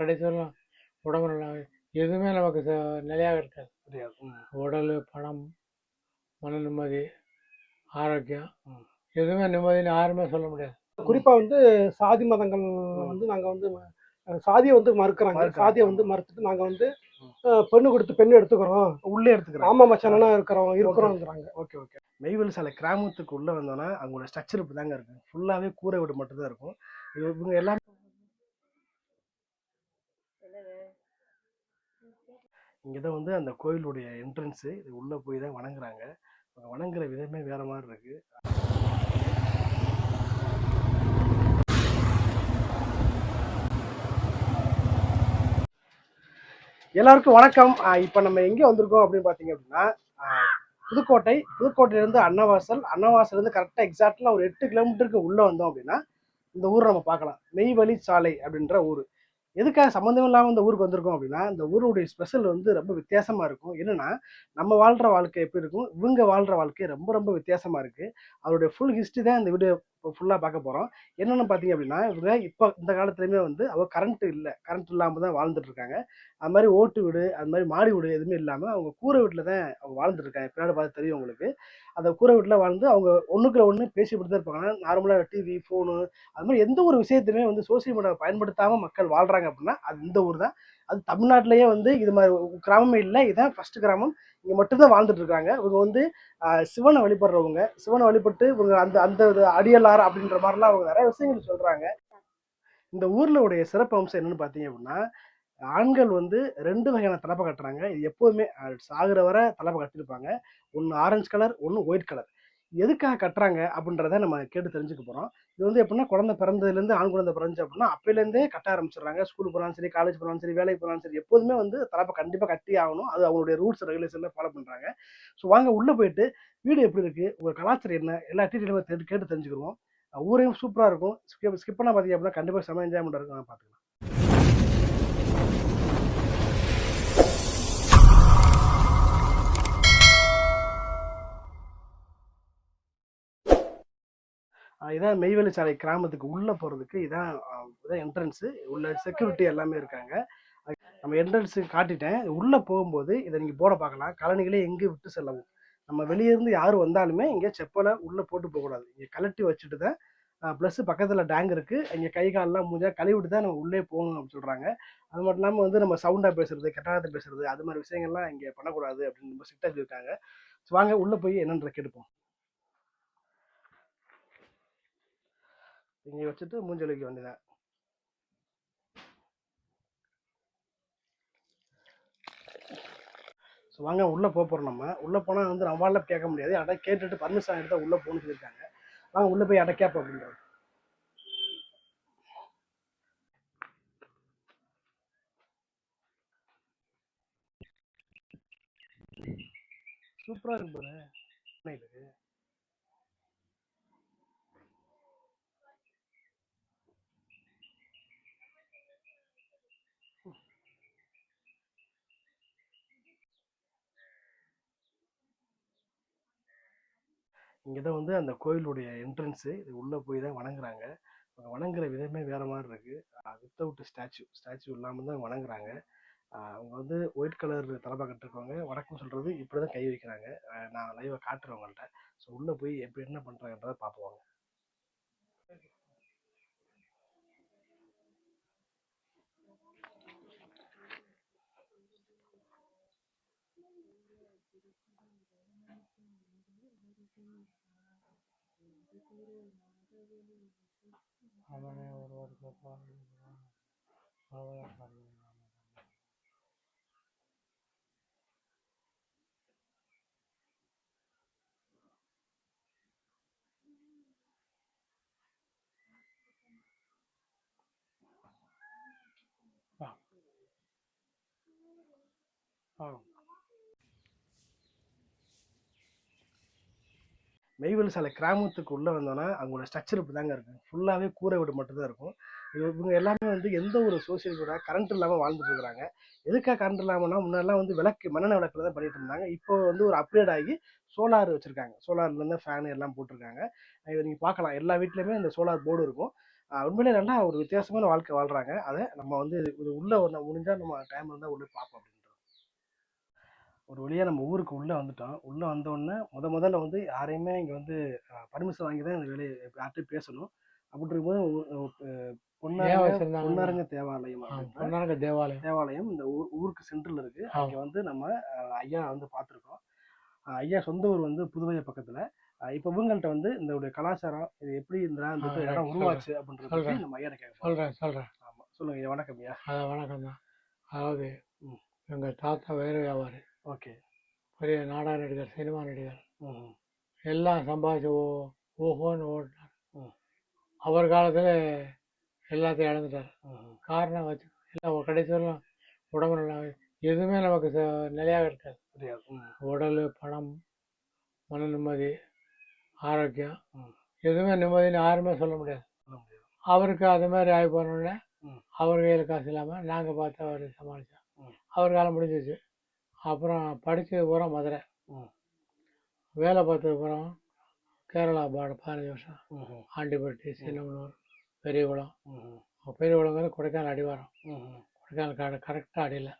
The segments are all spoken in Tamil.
கடைசி வரலாம் உடம்பு நல்லா எதுவுமே நமக்கு நிலையாக இருக்காது. தெரியாது. உடல், பணம், மன நிம்மதி, ஆரோக்கியம் எதுவுமே நிம்மதின்னு யாருமே சொல்ல முடியாது. குறிப்பாக வந்து சாதி மதங்கள் வந்து நாங்கள் வந்து சாதியை வந்து மறுக்கிறாங்க. சாதியை வந்து மறுத்துட்டு நாங்கள் வந்து பெண்ணு கொடுத்து பெண்ணு எடுத்துக்கிறோம், உள்ளே எடுத்துக்கிறோம். ஆமா மச்சானா இருக்கிறோங்கிறாங்க. Okay okay. நெய்வேலி சாலை கிராமத்துக்கு உள்ளே வந்தோன்னா அவங்களோட ஸ்ட்ரக்சர் இப்படி தாங்க இருக்கும். ஃபுல்லாகவே கூரை வீடு மட்டும்தான் இருக்கும். இவங்க எல்லாமே இங்கே தான் வந்து அந்த கோயிலுடைய என்ட்ரன்ஸு. இது உள்ளே போய் தான் வணங்குறாங்க. வணங்குற விதமே வேற மாதிரி இருக்கு. எல்லாருக்கும் வணக்கம். இப்போ நம்ம எங்கே வந்திருக்கோம் அப்படின்னு பார்த்தீங்க அப்படின்னா புதுக்கோட்டையிலேருந்து அன்னவாசலேருந்து கரெக்டாக எக்ஸாக்டாக ஒரு 8 கிலோமீட்டருக்கு உள்ளே வந்தோம் அப்படின்னா இந்த ஊரை நம்ம பார்க்கலாம். நெய்வேலி சாலை அப்படின்ற ஊர். எதுக்காக சம்மந்தம் இல்லாமல் இந்த ஊருக்கு வந்திருக்கோம் அப்படின்னா இந்த ஊருடைய ஸ்பெஷல் வந்து ரொம்ப வித்தியாசமாக இருக்கும். என்னென்னா நம்ம வாழ்கிற வாழ்க்கை எப்படி இருக்கும், இவங்க வாழ்கிற வாழ்க்கை ரொம்ப ரொம்ப வித்தியாசமாக இருக்குது. அவருடைய ஃபுல் ஹிஸ்ட்ரி தான் இந்த வீடியோ இப்போ ஃபுல்லாக பார்க்க போகிறோம். என்னென்னு பார்த்தீங்க அப்படின்னா இவங்க இப்போ இந்த காலத்துலேயுமே வந்து அவங்க கரண்ட் இல்லாமல் தான் வாழ்ந்துட்டு இருக்காங்க. அது மாதிரி ஓட்டு வீடு, அது மாதிரி மாடி வீடு எதுவுமே இல்லாமல் அவங்க கூரை வீட்டில் தான் அவங்க வாழ்ந்துட்டு இருக்காங்க. பின்னாடி பார்த்து தெரியும் உங்களுக்கு. அந்த கூரை வீட்டில் வாழ்ந்து அவங்க ஒன்றுக்குள்ள ஒன்று பேசிவிட்டு தான் இருப்பாங்க. நார்மலாக டிவி, ஃபோனு அது மாதிரி எந்த ஒரு விஷயத்தையுமே வந்து சோசியல் மீடியாவை பயன்படுத்தாமல் மக்கள் வாழ்கிறாங்க அப்படின்னா அது இந்த ஊர் தான். அது தமிழ்நாட்டிலேயே வந்து இது மாதிரி கிராமமே இல்லை, இதுதான் ஃபர்ஸ்ட் கிராமம். இங்கே மட்டும்தான் வாழ்ந்துட்டு இருக்காங்க. இவங்க வந்து சிவனை வழிபடுறவங்க. சிவனை வழிபட்டு இவங்க அந்த அந்த அடியலார் அப்படின்ற மாதிரிலாம் அவங்க நிறைய விஷயங்கள் சொல்கிறாங்க. இந்த ஊரில் உடைய சிறப்பு அம்சம் என்னென்னு பார்த்தீங்க அப்படின்னா ஆண்கள் வந்து 2 வகையான தலப்பை கட்டுறாங்க. இது எப்போதுமே சாகுற வரை தலப்பை கட்டியிருப்பாங்க. ஒன்று ஆரஞ்சு கலர், ஒன்று ஒயிட் கலர். எதுக்காக கட்டுறாங்க அப்படின்றத நம்ம கேட்டு தெரிஞ்சுக்க போகிறோம். இது வந்து எப்படின்னா குழந்தை பிறந்ததுலேருந்து ஆண் குழந்தை பிறந்துச்சு அப்படின்னா அப்போலேருந்தே கட்ட ஆரம்பிச்சிடுறாங்க. ஸ்கூல் போனாலும் சரி, காலேஜ் போனாலும் சரி, வேலைக்கு போனாலும் சரி, எப்போதுமே வந்து தலப்பை கண்டிப்பாக கட்டி ஆகணும். அது அவங்களுடைய ரூல்ஸ் ரெகுலேஷனில் ஃபாலோ பண்ணுறாங்க. ஸோ வாங்க உள்ளே போயிட்டு வீடு எப்படி இருக்குது, உங்கள் கலாச்சாரம் என்ன, எல்லா டீட்டெயிலுமே கேட்டு தெரிஞ்சுக்கிடுவோம். ஊரையும் சூப்பராக இருக்கும். ஸ்கிப் பண்ணால் பார்த்தீங்க அப்படின்னா கண்டிப்பாக செம என்ஜாய்மெண்ட் இருக்கும். பார்த்துக்கலாம். இதான் நெய்வேலி சாலை கிராமத்துக்கு உள்ளே போகிறதுக்கு இதான் என்ட்ரன்ஸு. உள்ள செக்யூரிட்டி எல்லாமே இருக்காங்க. நம்ம என்ட்ரன்ஸு காட்டிட்டேன். உள்ளே போகும்போது இதை நீங்கள் போட பார்க்கலாம். கழனிகளே எங்கே விட்டு செல்லவும். நம்ம வெளியேருந்து யார் வந்தாலுமே இங்கே செப்பலை உள்ளே போட்டு போகக்கூடாது. இங்கே கலட்டி வச்சுட்டு தான் ப்ளஸ் பக்கத்தில் டேங்க் இருக்குது. இங்கே கை காலெலாம் முடிஞ்சா கழுவிட்டு தான் நம்ம உள்ளே போகணும் அப்படின்னு சொல்கிறாங்க. அது மட்டும் இல்லாமல் வந்து நம்ம சவுண்டாக பேசுறது, கெட்டாரத்தை பேசுறது, அது மாதிரி விஷயங்கள்லாம் இங்கே பண்ணக்கூடாது அப்படின்னு ரொம்ப ஸ்ட்ரிக்டாக சொல்லியிருக்காங்க. ஸோ வாங்க உள்ளே போய் என்னன்ற கேட்டுப்போம். இங்கே வச்சுட்டு மூஞ்சலிக்க வேண்டியதான். ஸோ வாங்க உள்ளே போகிறோம். நம்ம உள்ளே போனால் வந்து நம்மளால கேட்க முடியாது. அட கேட்டுட்டு பர்மிஷன் எடுத்தால் உள்ளே போகணும்னு சொல்லியிருக்காங்க. வாங்க உள்ளே போய் அட கேட்போம் அப்படின்றது. சூப்பராக இருக்கு பாரு. இதுக்கு இங்கே தான் வந்து அந்த கோயிலுடைய என்ட்ரன்ஸு. இது உள்ளே போய் தான் வணங்குறாங்க. வணங்குற விதமே வேறு மாதிரி இருக்குது. வித்தவுட் ஸ்டாச்சு இல்லாமல் தான் வணங்குறாங்க. அவங்க வந்து ஒயிட் கலர் தலப்பா கட்டிருக்கவங்க வணக்கம் சொல்கிறது இப்படி தான் கை வைக்கிறாங்க. நான் லைவாக காட்டுறேன் உங்கள்கிட்ட. ஸோ உள்ளே போய் எப்படி என்ன பண்ணுறாங்கன்றதை பார்ப்போம். அவனே ஒருவர் நெய்வேலி சாலை கிராமத்துக்கு உள்ளே வந்தோன்னா அவங்களோட ஸ்ட்ரக்சர் இப்படி தாங்க இருக்கும். ஃபுல்லாகவே கூரை வீடு மட்டும்தான் இருக்கும். இவங்க எல்லாமே வந்து எந்த ஒரு சோசியல் கூட கரண்ட் இல்லாமல் வாழ்ந்துட்டு இருக்கிறாங்க. எதுக்காக கரண்ட் இல்லாமல்னா முன்னாடிலாம் வந்து மண்ணெண்ணெய் விளக்கில் தான் பண்ணிட்டு இருந்தாங்க. இப்போ வந்து ஒரு அப்கிரேட் ஆகி சோலார் வச்சுருக்காங்க. சோலார்லேருந்து ஃபேனு எல்லாம் போட்டிருக்காங்க. இதை நீங்கள் பார்க்கலாம். எல்லா வீட்லேயுமே இந்த சோலார் போர்டு இருக்கும். உண்மையிலே நல்லா ஒரு வித்தியாசமான வாழ்க்கை வாழ்றாங்க. அதை நம்ம வந்து இது உள்ள முடிஞ்சா நம்ம டைம் இருந்தால் உள்ள பார்ப்போம் அப்படின்றது. ஒரு வழியாக நம்ம ஊருக்கு உள்ளே வந்துட்டோம். உள்ளே வந்தோடனே முதல்ல வந்து யாரையுமே இங்கே வந்து பர்மிஷன் வாங்கி தான் இந்த வேலையை யார்கிட்டையும் பேசணும். அப்படி இருக்கும்போது பொன்னாரங்க தேவாலயம் பொன்னாரங்க தேவாலயம் இந்த ஊருக்கு சென்ட்ரல் இருக்கு. அங்கே வந்து நம்ம ஐயா வந்து பார்த்துருக்கோம். ஐயா சொந்த ஊர் வந்து புதுவை பக்கத்தில். இப்போ இவங்கள்ட்ட வந்து இந்த கலாச்சாரம் இது எப்படி இந்த இடம் உருவாச்சு அப்படின்றது நம்ம ஐயா சொல்கிறேன். ஆமாம் சொல்லுங்க. வணக்கம் ஐயா. வணக்கம் தான். அதாவது எங்கள் தாத்தா வேறு வியாபாரி. ஓகே. பெரிய நாடக நடிகர், சினிமா நடிகர், எல்லாம் சம்பாதிச்சு ஓஹோன்னு ஓடினார். அவர் காலத்தில் எல்லாத்தையும் இழந்துட்டார். காரணம் வச்சு எல்லாம் கடைசி வரலாம் உடம்பு நல்லா எதுவுமே நமக்கு நிலையாக இருக்காது. உடல், பணம், மன நிம்மதி, ஆரோக்கியம் எதுவுமே நிம்மதின்னு யாருமே சொல்ல முடியாது. அவருக்கு அது மாதிரி ஆகி போனோடனே அவர் கையில் காசு இல்லாமல் நாங்கள் பார்த்து அவர் சமாளித்தோம். அவர் காலம் முடிஞ்சிச்சு. அப்புறம் படித்தது பூரா மதுரை, வேலை பார்த்தது பூரா கேரளா 15 வருஷம். ஆண்டிப்பட்டி, சின்னமனூர், பெரியகுளம். பெரியகுளங்கிறது கொடைக்கானல் அடிவாரம். கொடைக்கானல் காடு கரெக்டாக அடியில்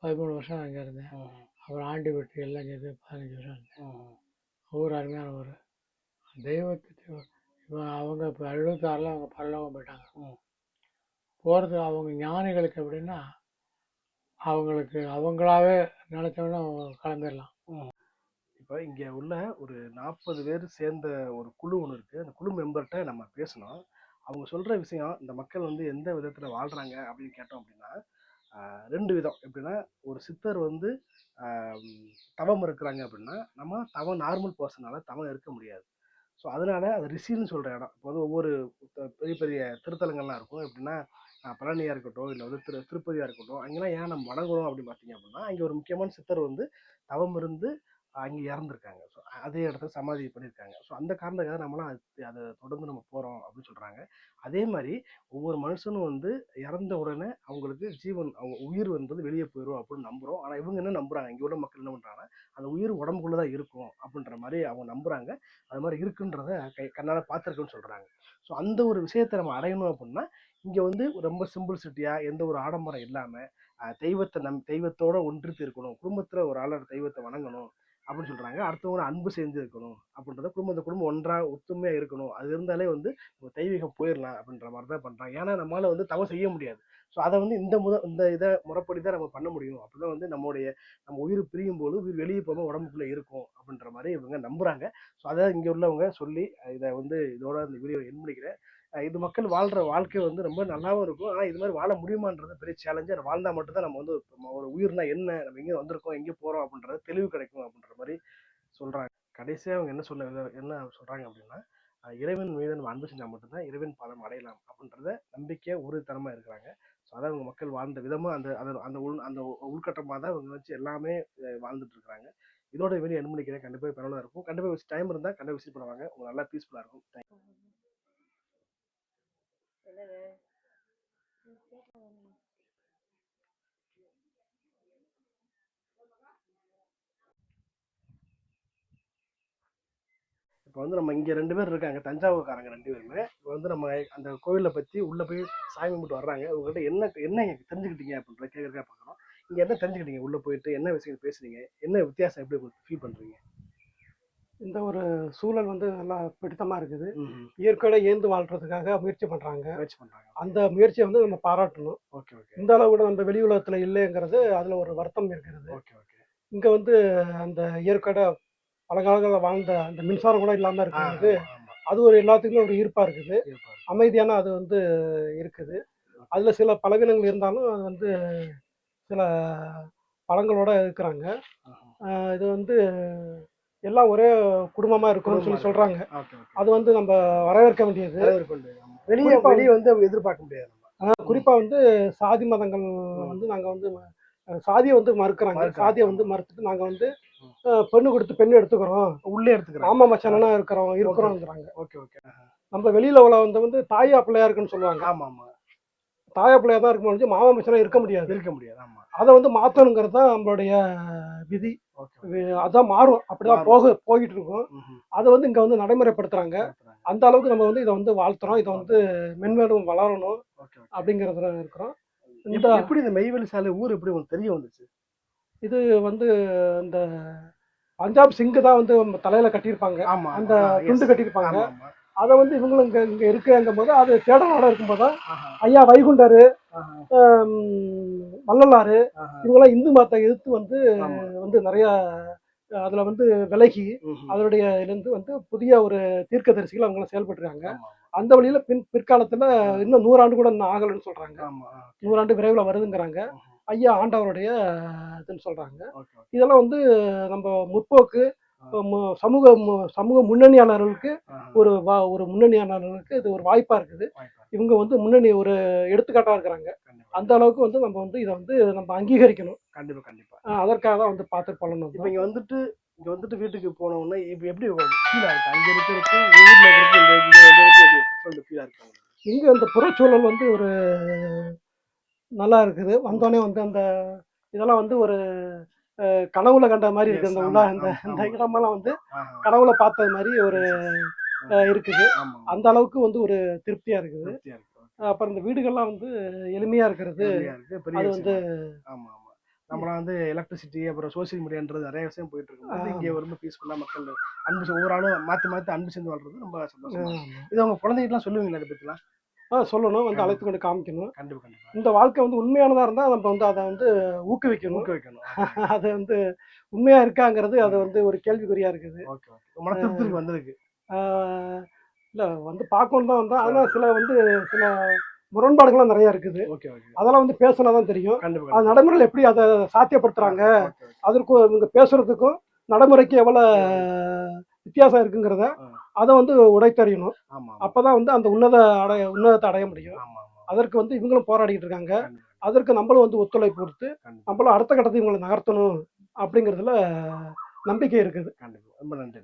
13 வருஷம் அங்கே இருந்தேன். அப்புறம் ஆண்டிப்பட்டி எல்லாம் சேர்த்து 15 வருஷம் இருந்தேன். ஊர் அருமையான ஊர். தெய்வத்துக்கு அவங்க இப்போ 76 அவங்க பரலோகம் போயிட்டாங்க. போகிறது அவங்க ஞானிகளுக்கு எப்படின்னா அவங்களுக்கு அவங்களாவே நினைச்சோன்னா கிளம்பிடலாம். இப்போ இங்கே உள்ள ஒரு 40 பேர் சேர்ந்த ஒரு குழு ஒன்று இருக்குது. அந்த குழு மெம்பர்கிட்ட நம்ம பேசணும். அவங்க சொல்கிற விஷயம் இந்த மக்கள் வந்து எந்த விதத்தில் வாழ்கிறாங்க அப்படின்னு கேட்டோம் அப்படின்னா 2 விதம். எப்படின்னா ஒரு சித்தர் வந்து தவம் இருக்கிறாங்க அப்படின்னா நம்ம தவம் நார்மல் பர்சனால் தவம் இருக்க முடியாது. ஸோ அதனால அது ரிஷின்னு சொல்கிற இடம். இப்போ வந்து ஒவ்வொரு பெரிய பெரிய திருத்தலங்கள்லாம் இருக்கும். எப்படின்னா பழனியாக இருக்கட்டும், இல்லை வந்து திருப்பதியாக இருக்கட்டும், அங்கெல்லாம் ஏன் நம்ம வணங்குறோம் அப்படின்னு பார்த்தீங்க அப்படின்னா அங்கே ஒரு முக்கியமான சித்தர் வந்து தவம் இருந்து அங்கே இறந்துருக்காங்க. ஸோ அதே இடத்துல சமாதி பண்ணியிருக்காங்க. ஸோ அந்த காரணத்துக்காக நம்மளாம் அதை தொடர்ந்து நம்ம போகிறோம் அப்படின்னு சொல்கிறாங்க. அதே மாதிரி ஒவ்வொரு மனுஷனும் வந்து இறந்த உடனே அவங்களுக்கு ஜீவன் அவங்க உயிர் வந்து வெளியே போயிடும் அப்படின்னு நம்புகிறோம். ஆனால் இவங்க என்ன நம்புகிறாங்க, இங்கே உள்ள மக்கள் என்ன பண்ணுறாங்கன்னா அந்த உயிர் உடம்புக்குள்ளே தான் இருக்கும் அப்படின்ற மாதிரி அவங்க நம்புகிறாங்க. அது மாதிரி இருக்குன்றத கண்ணால் பார்த்துருக்குன்னு சொல்கிறாங்க. ஸோ அந்த ஒரு விஷயத்தை நம்ம அடையணும் அப்படின்னா இங்கே வந்து ரொம்ப சிம்பிள்சிட்டியாக எந்த ஒரு ஆடம்பரம் இல்லாமல் தெய்வத்தோட ஒன்றித்து இருக்கணும். குடும்பத்தில் ஒரு ஆளோட தெய்வத்தை வணங்கணும் அப்படின்னு சொல்கிறாங்க. அடுத்தவங்க அன்பு சேர்ந்து இருக்கணும் அப்படின்றத குடும்பம் ஒன்றாக ஒத்துமையாக இருக்கணும். அது இருந்தாலே வந்து தெய்வீகம் போயிடலாம் அப்படின்ற மாதிரி தான் பண்ணுறாங்க. ஏன்னா நம்மளால் வந்து தவம் செய்ய முடியாது. ஸோ அதை வந்து இந்த இதை முறைப்படி தான் நம்ம பண்ண முடியும். அப்படிதான் வந்து நம்ம உயிர் பிரியும் போது உயிர் வெளியே போகாமல் உடம்புக்குள்ளே இருக்கும் அப்படின்ற மாதிரி இவங்க நம்புகிறாங்க. ஸோ அதை இங்கே உள்ளவங்க சொல்லி இதை வந்து இதோட இந்த வீடியோ என் பண்ணிக்கிறேன். இது மக்கள் வாழ்கிற வாழ்க்கை வந்து ரொம்ப நல்லாவும் இருக்கும். ஆனால் இது மாதிரி வாழ முடியுமான்றது பெரிய சேலஞ்சு. அதை வாழ்ந்தால் மட்டும்தான் நம்ம வந்து ஒரு உயிர்னா என்ன, நம்ம எங்கே வந்திருக்கோம், எங்கே போகிறோம் அப்படின்றது தெளிவு கிடைக்கும் அப்படின்ற மாதிரி சொல்கிறாங்க. கடைசியாக அவங்க என்ன சொல்கிறாங்க அப்படின்னா இறைவன் மீது நம்ம அன்பு செஞ்சால் மட்டும்தான் இறைவன் பாதம் அடையலாம் அப்படின்றத நம்பிக்கையை உறுதித்தனமாக இருக்கிறாங்க. ஸோ அதான் அவங்க மக்கள் வாழ்ந்த விதமாக அந்த உள்கட்டமாக தான் இவங்க வச்சு எல்லாமே வாழ்ந்துட்டு இருக்கிறாங்க. இதோட வெளியே என்ன பண்ணிக்கிறேன். கண்டிப்பாக பரவாயில்ல இருக்கும். கண்டிப்பாக டைம் இருந்தால் கண்டிப்பாக விசிட் பண்ணுவாங்க. உங்களுக்கு நல்லா பீஸ்ஃபுல்லாக இருக்கும். தேங்க்யூ. இப்போ வந்து நம்ம இங்கே 2 பேர் இருக்காங்க, தஞ்சாவூர்காரங்க 2 பேருமே. இப்போ வந்து நம்ம அந்த கோவிலை பற்றி உள்ளே போய் சாமி கும்பிட்டு வர்றாங்க. உங்கள்கிட்ட என்ன தெரிஞ்சுக்கிட்டீங்க அப்படின்ற கேட்குறக்கா பார்க்குறோம். இங்கே என்ன தெரிஞ்சுக்கிட்டீங்க, உள்ளே போயிட்டு என்ன விஷயம் பேசுறீங்க, என்ன வித்தியாசம் எப்படி ஃபீல் பண்ணுறீங்க? இந்த ஒரு சூழல் வந்து நல்லா பிடித்தமாக இருக்குது. இயற்கையோட ஏந்து வாழ்றதுக்காக முயற்சி பண்ணுறாங்க. அந்த முயற்சியை வந்து நம்ம பாராட்டணும். Okay okay. இந்த அளவு கூட நம்ம வெளி உலகத்தில் இல்லைங்கிறது அதில் ஒரு வருத்தம் இருக்கிறது. Okay okay. இங்கே வந்து அந்த இயற்கையோட பழங்காலங்களில் வாழ்ந்த அந்த மின்சாரம் கூட இல்லாமல் இருக்கிறது. அது ஒரு எல்லாத்துக்குமே ஒரு ஈர்ப்பாக இருக்குது. அமைதியான அது வந்து இருக்குது. அதில் சில பலவீனங்கள் இருந்தாலும் அது வந்து சில பழங்களோட இருக்கிறாங்க. இது வந்து எல்லாம் ஒரே குடும்பமா இருக்கும்னு சொல்றாங்க. அது வந்து நம்ம வரவேற்க வேண்டியது. வெளியே வந்து எதிர்பார்க்க முடியாது. குறிப்பா வந்து சாதி மதங்கள் வந்து நாங்க வந்து சாதியை வந்து மறுக்கிறாங்க. சாதியை வந்து மறுத்துட்டு நாங்க வந்து பெண்ணு கொடுத்து பெண்ணு எடுத்துக்கிறோம், உள்ளே எடுத்துக்கிறோம், ஆமா மச்சானா இருக்கிறோம்ங்கிறாங்க. Okay okay. நம்ம வெளியில உள்ள வந்து தாயா பிள்ளையா இருக்குன்னு சொல்லுவாங்க. ஆமா ஆமா. தாயா பிள்ளையா தான் இருக்க முடியும், மாமா மச்சானா இருக்க முடியாது. ஆமா. அதை வந்து மாற்றணுங்கிறது தான் நம்மளுடைய விதி. அதான் மாறும், அப்படிதான் போயிட்டு இருக்கும். அதை வந்து இங்க வந்து நடைமுறைப்படுத்துறாங்க. அந்த அளவுக்கு நம்ம வந்து இதை வந்து வாழ்த்துறோம். இதை வந்து மென்மேலும் வளரணும் அப்படிங்கிறதுல இருக்கிறோம். எப்படி இந்த மெய்வெளி சாலை ஊர் எப்படி உங்களுக்கு தெரிய வந்துச்சு? இது வந்து இந்த பஞ்சாப் சிங்கு தான் வந்து தலையில கட்டியிருப்பாங்க, அந்த துண்டு கட்டியிருப்பாங்க. அதை வந்து இவங்களும் இங்க இங்க இருக்குங்கும் போது அது தேடலோட இருக்கும்போது ஐயா வைகுண்டரு, வள்ளலாறு இவங்கெல்லாம் இந்து மதத்தை எதிர்த்து வந்து வந்து நிறைய அதுல வந்து விலகி அதனுடைய இருந்து வந்து புதிய ஒரு தீர்க்கதரிசிகள் அவங்க செயல்பட்டுருக்காங்க. அந்த வழியில பிற்காலத்துல இன்னும் 100 ஆண்டு கூட இன்னும் ஆகலைன்னு சொல்றாங்க. 100 ஆண்டு விரைவில் வருதுங்கிறாங்க. ஐயா ஆண்டவருடைய இதுன்னு சொல்றாங்க. இதெல்லாம் வந்து நம்ம முற்போக்கு சமூக முன்னணியாளர்களுக்கு ஒரு முன்னணியாளர்களுக்கு இது ஒரு வாய்ப்பா இருக்குது. இவங்க வந்து முன்னணி ஒரு எடுத்துக்காட்டா இருக்கிறாங்க. அந்த அளவுக்கு வந்து நம்ம வந்து இதை வந்து நம்ம அங்கீகரிக்கணும். கண்டிப்பா கண்டிப்பா. அதற்காக தான் வந்து பார்த்து பண்ணணும். இப்போ இங்க வந்துட்டு வீட்டுக்கு போன உடனே இப்போ எப்படி ஃபீல் ஆகுது? அங்க இருக்கிறதுக்கும் ஊர்ல இருக்கிறதுக்கும் ஃபீல் ஆகுது. இங்க இந்த புறச்சூழல் வந்து ஒரு நல்லா இருக்குது. வந்தோடனே வந்து அந்த இதெல்லாம் வந்து ஒரு கனவுல கண்ட மாதிரி இருக்கு. இந்த இடமெல்லாம் வந்து கனவுல பார்த்தது மாதிரி ஒரு இருக்குது. அந்த அளவுக்கு வந்து ஒரு திருப்தியா இருக்குது. அப்புறம் இந்த வீடுகள்லாம் வந்து எளிமையா இருக்கிறது. அது வந்து நம்மளாம் வந்து எலக்ட்ரிசிட்டி அப்புறம் சோசியல் மீடியான்றது நிறைய விஷயம் போயிட்டு இருக்கு. இங்கே ரொம்ப பீஸ்ஃபுல்லா மக்கள் அன்பு ஒவ்வொரு ஆளும் மாற்றி அன்பு சேர்ந்து வாழ்றது ரொம்ப சந்தோஷம். இது அவங்க குழந்தைகிட்டலாம் சொல்லுவீங்களா இதை பற்றிலாம்? சொல்லணும், வந்து அழைத்து கொண்டு காமிக்கணும். கண்டிப்பா கண்டிப்பா. இந்த வாழ்க்கை வந்து உண்மையானதா இருந்தா நம்ம வந்து அதை வந்து ஊக்குவிக்கணும். அது வந்து உண்மையா இருக்காங்கிறது அது வந்து ஒரு கேள்விக்குறியா இருக்குது. மன திருப்திக்கு வந்திருக்கு. இல்ல வந்து பார்க்கணும் தான் வந்தோம். அதனால சில முரண்பாடுகள்லாம் நிறைய இருக்குது. அதெல்லாம் வந்து பேசினாதான் தெரியும். அது நடைமுறையில் எப்படி அதை சாத்தியப்படுத்துறாங்க, அதற்கு இவங்க பேசுறதுக்கும் நடைமுறைக்கு எவ்வளவு வித்தியாசம் இருக்குங்கிறத அதை வந்து உடைத்தறியணும். அப்பதான் வந்து அந்த உன்னதத்தை அடைய முடியும். அதற்கு வந்து இவங்களும் போராடிட்டு இருக்காங்க. அதற்கு நம்மளும் வந்து ஒத்துழைப்பு கொடுத்து நம்மளும் அடுத்த கட்டத்தை இவங்களை நகர்த்தணும் அப்படிங்கிறதுல நம்பிக்கை இருக்குது. ரொம்ப நன்றி.